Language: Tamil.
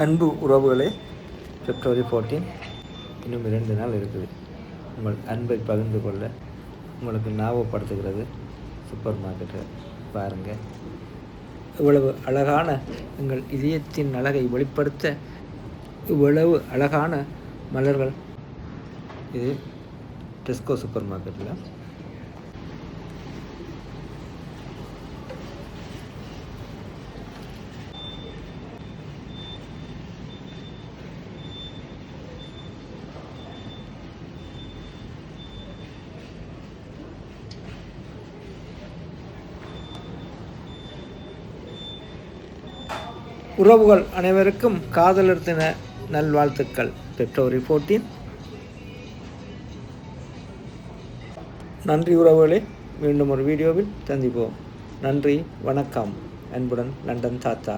அன்பு உறவுகளே, பிப்ரவரி 14 இன்னும் 2 நாள் இருக்குது. உங்கள் அன்பை பகிர்ந்து கொள்ள உங்களுக்கு ஞாபகப்படுத்துகிறது சூப்பர் மார்க்கெட்டை பாருங்கள். இவ்வளவு அழகான எங்கள் இதயத்தின் அழகை வெளிப்படுத்த இவ்வளவு அழகான மலர்கள். இது டெஸ்கோ சூப்பர் மார்க்கெட்டில் உறவுகள் அனைவருக்கும் காதலர் தின நல்வாழ்த்துக்கள். பிப்ரவரி 14. நன்றி உறவுகளே, மீண்டும் ஒரு வீடியோவில் சந்திப்போம். நன்றி, வணக்கம். அன்புடன் லண்டன் தாத்தா.